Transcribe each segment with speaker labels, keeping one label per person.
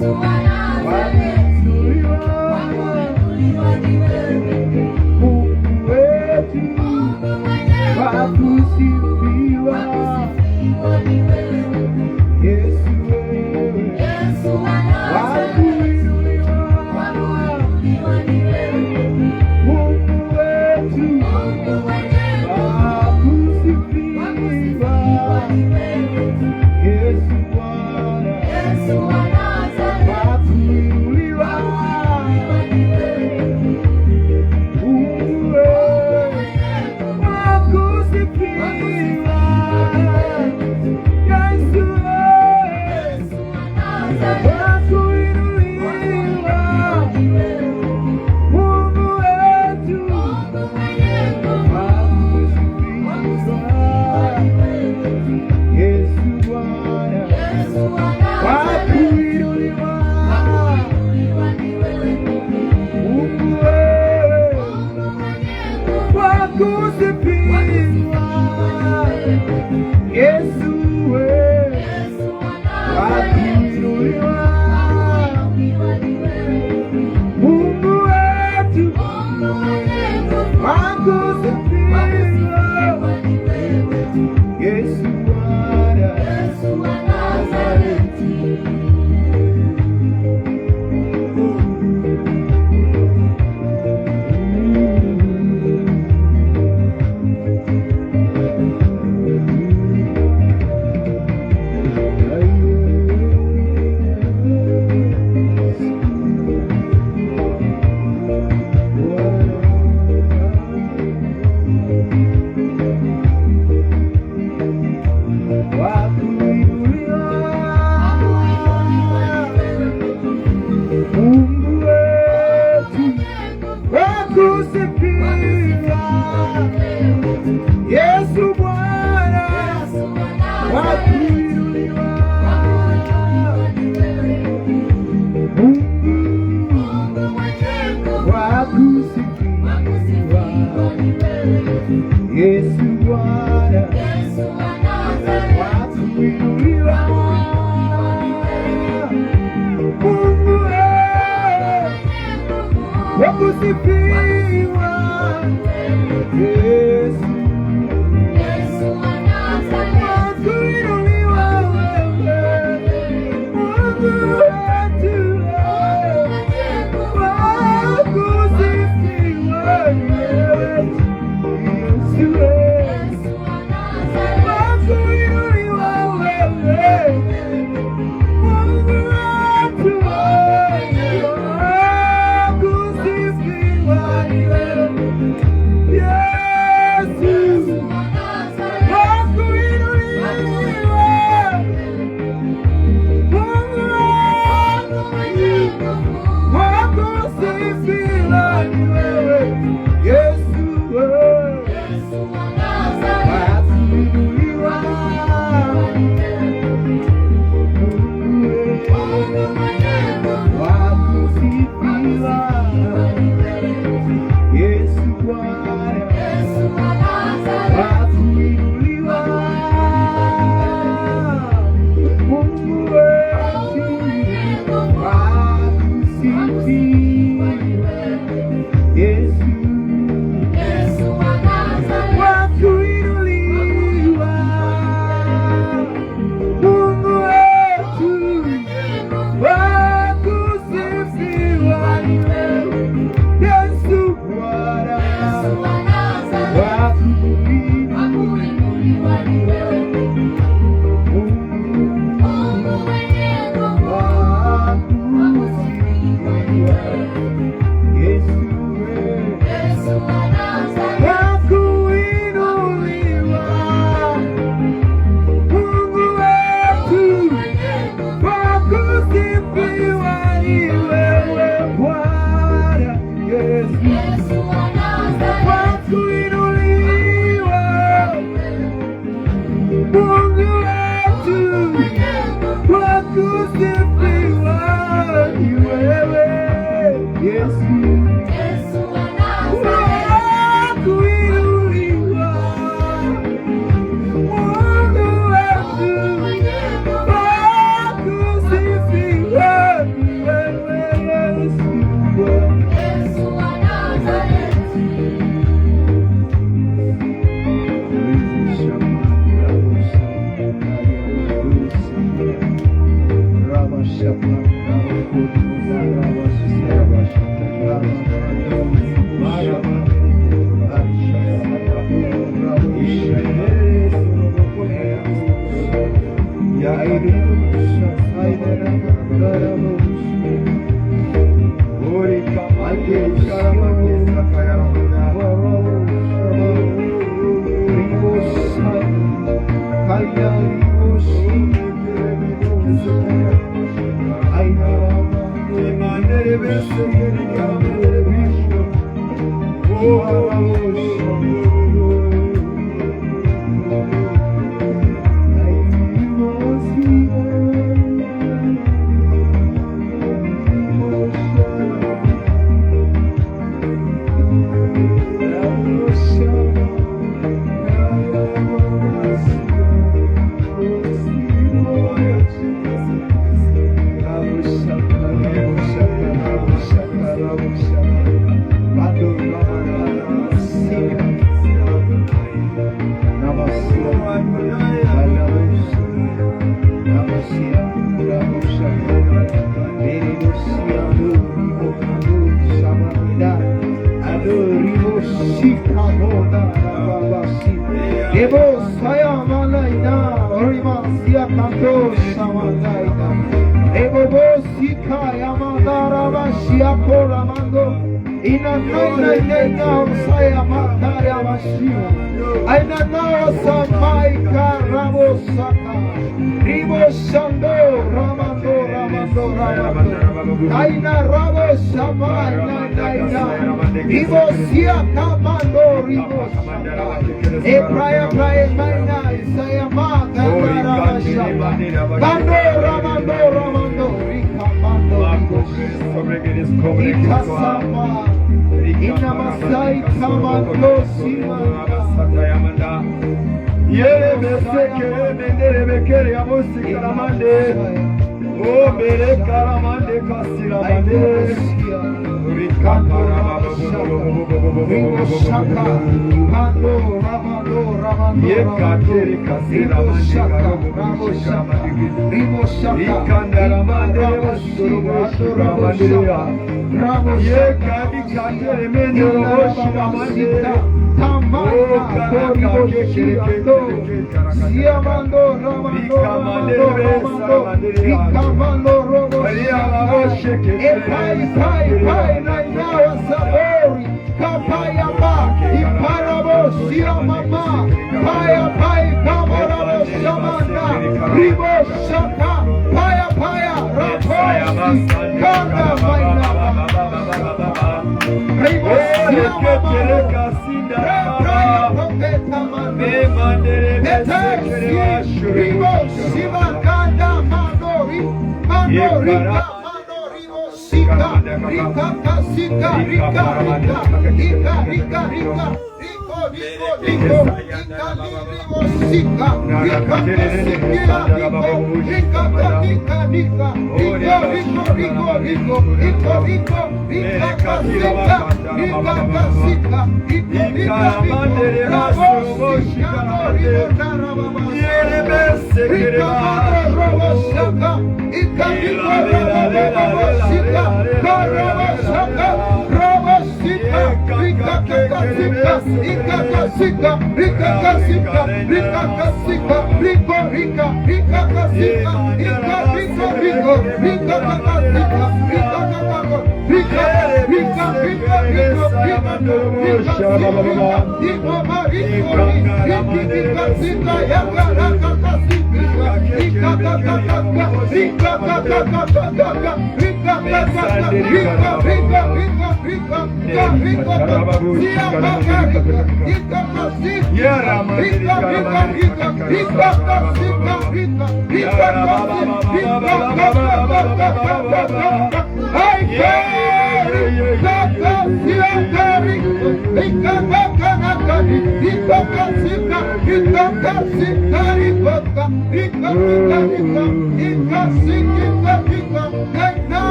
Speaker 1: Wow. Yeah,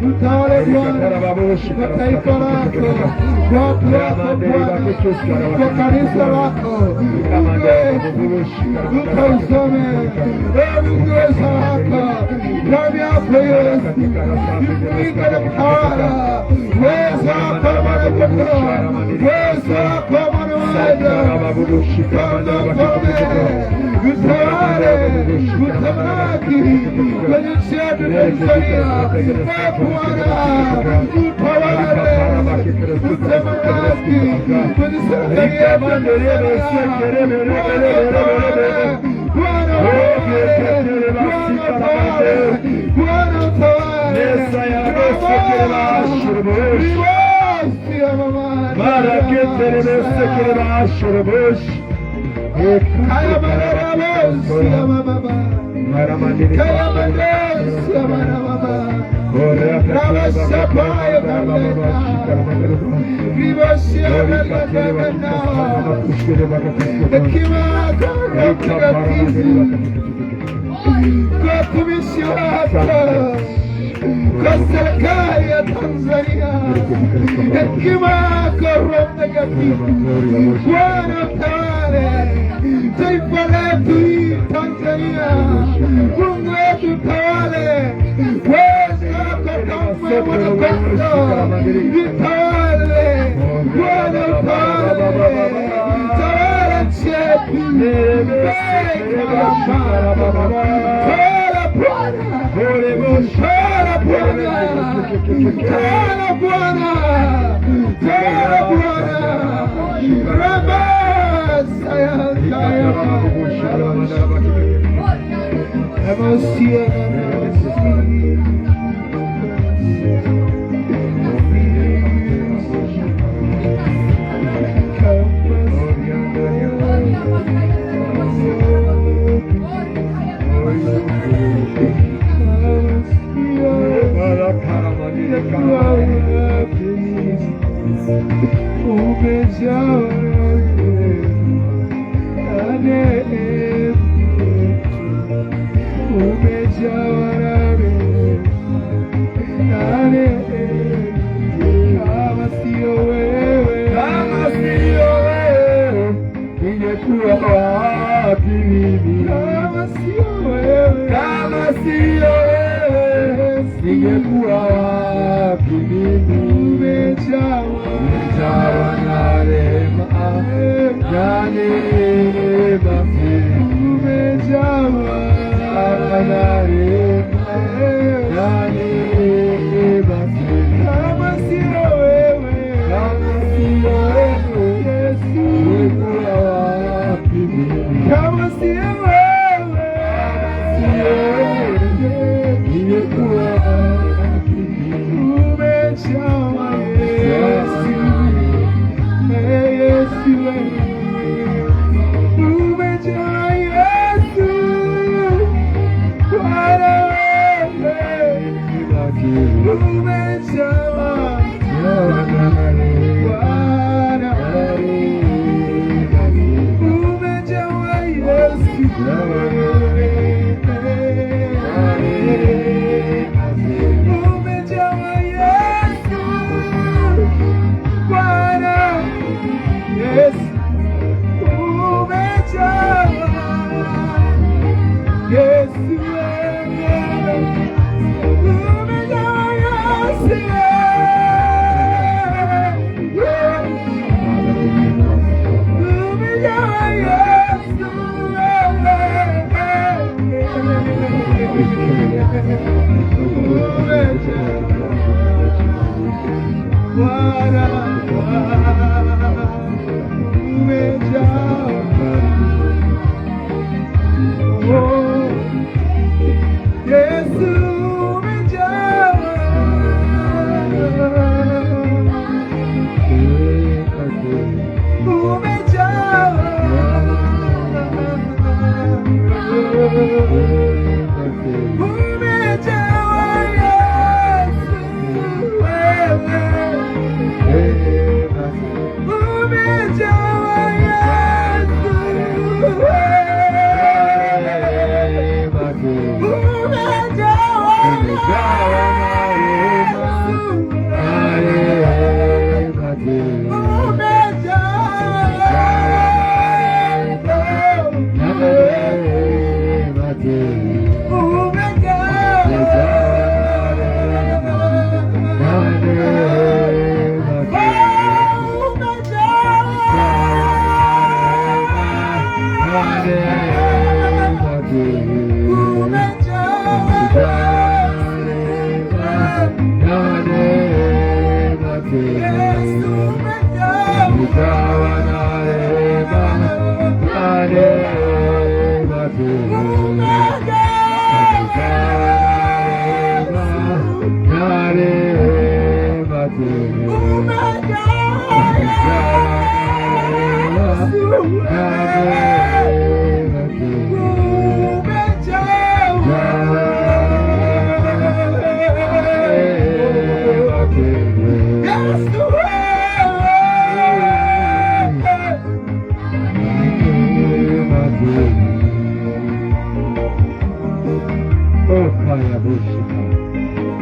Speaker 1: utawale Bwana kwa taifa lako, kwa watu wako Bwana, kwa kanisa lako. Mungu ukausome, Mungu wetu hapa damu yako Yesu ifunike na kutawala. Uwezo wako Bwana kondoo, uwezo wako Bwana waja, kama mfalme utawale, utamalaki kwenye nchi yetu Tanzania. Bwana utawale, utamalaki kwenye serikali yetu Bwana watumishi wako kwa serikali ya Tanzania, hekima yako Roho Mtakatifu Bwana utawale taifa letu hii Tanzania. Mungu wetu utawale, uwezo wako kama mwanakondoo utawale Bwana, utawale tawala nchi yetu, ningekuwa wapi mimi? Umejawa na rehema na neema, umejawa na rehema na neema. Kama sio wewe, Yesu, ningekuwa wapi mimi? Kama sio wewe, ningekuwa umejawa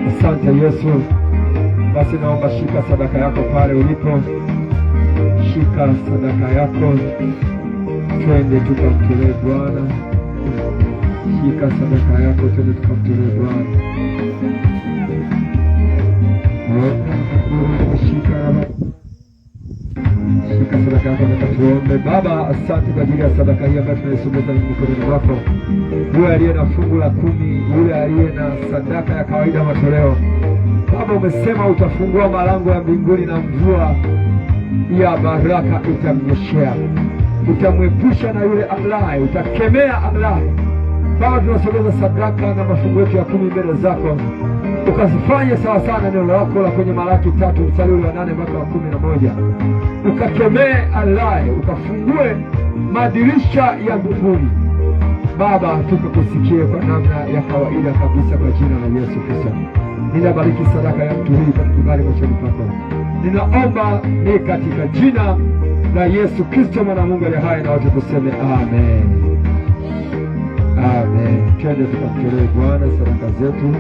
Speaker 1: Asante Yesu. Basi naomba shika sadaka yako pale ulipo, shika sadaka yako, twende tukamtolee Bwana. Shika sadaka yako, twende tukamtolee Bwana. Shika sadaka yako, tuombe. Baba, asante kwa ajili ya sadaka hii ambayo tunaisogeza mikononi mwako. Yule aliye na fungu la 10, yule aliye na sadaka ya kawaida matoleo, Baba, umesema utafungua malango ya mbinguni na mvua ya baraka itamnyeshea, utamwepusha na yule amlaye, utakemea amlaye. Baba, tunasogeza sadaka na mafungu yetu ya 10 mbele zako, ukazifanye sawa sawa na neno lako la kwenye Malaki 3 mstari wa 8 mpaka wa 11. Ukakemee alaye, ukafungue madirisha ya mbinguni. Baba, tukusikie kwa namna ya kawaida kabisa kwa jina la Yesu Kristo. Ninabariki sadaka ya mtu huyu kwa kibali machoni pako. Ninaomba ni katika jina la Yesu Kristo mwana Mungu aliye hai, na watu tuseme amen. Amen. Twende tukamtolee Bwana sadaka zetu.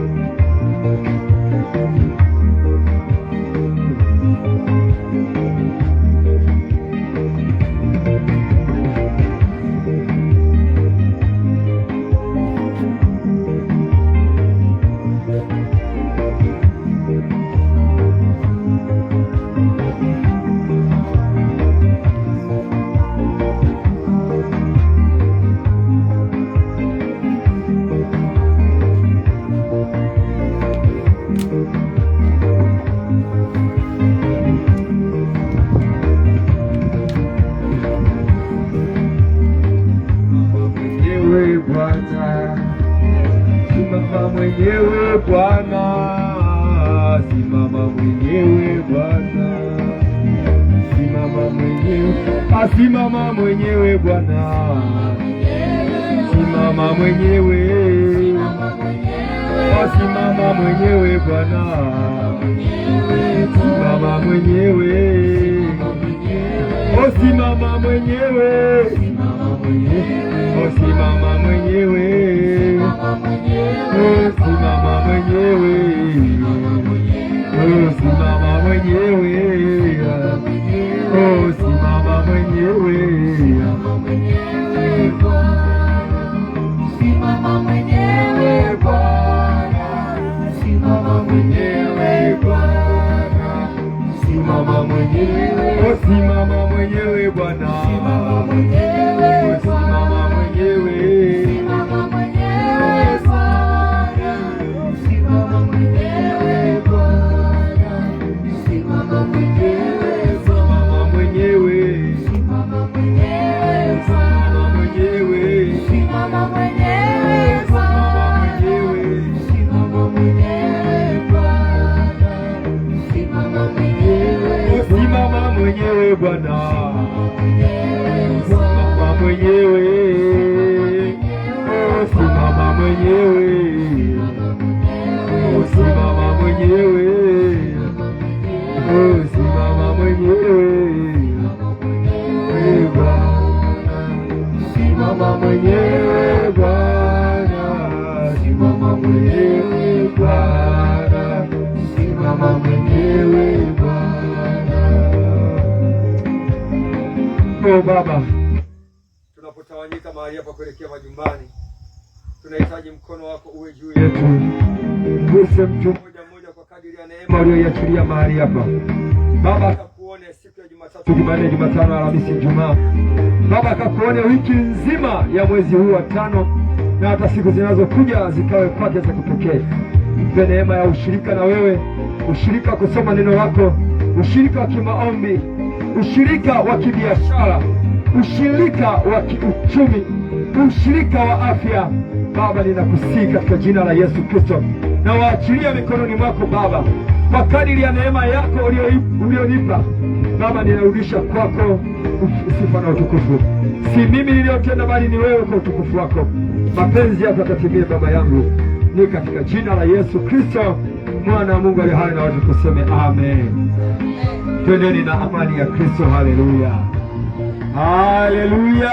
Speaker 1: Simama mwenyewe Bwana, simama mwenyewe Bwana, simama mwenyewe, simama mwenyewe Bwana, simama mwenyewe, simama mwenyewe Bwana, simama mwenyewe, simama mwenyewe, simama mwenyewe, simama mwenyewe, simama mwenyewe, simama mwenyewe, simama mwenyewe Bwana, simama mwenyewe Bwana, simama mwenyewe, simama mwenyewe Bwana, simama mwenyewe, simama mwenyewe, simama mwenyewe Bwana, simama mwenyewe Bwana, simama mwenyewe, simama mwenyewe, simama mwenyewe, simama mwenyewe, simama mwenyewe, simama mwenyewe Bwana, simama mwenyewe, simama mwenyewe Bwana, simama mwenyewe, simama mwenyewe, simama mwenyewe, simama mwenyewe, simama mwenyewe Bwana, simama mwenyewe Bwana, simama mwenyewe Bwana. Oh Baba, tunapotawanyika mahali hapa kuelekea majumbani, tunahitaji mkono wako uwe juu yetu. Guse mtu mmoja mmoja kwa kadiri ya neema uliyoiachilia mahali hapa. Baba, akakuone siku ya Jumatatu, Jumanne, Jumatano, Alhamisi, Ijumaa. Baba, akakuone wiki nzima ya mwezi huu wa 5 na hata siku zinazokuja zikawe kwake za kipekee. Mpe neema ya ushirika na wewe, ushirika kusoma neno lako, ushirika wa kimaombi, ushirika wa kibiashara, ushirika wa kiuchumi. ushirika wa afya. Baba, ninakusihi katika jina la Yesu Kristo, na waachilia mikononi mwako Baba, kwa kadiri ya neema yako ulionipa Baba, ninarudisha kwako sifa na utukufu. Si mimi niliyotenda, bali ni wewe kwa utukufu wako. Mapenzi yako yatatimia Baba yangu, ni katika jina la Yesu Kristo, mwana wa Mungu aliye hai, na watu tuseme amen. Twendeni na amani ya Kristo. Haleluya, haleluya.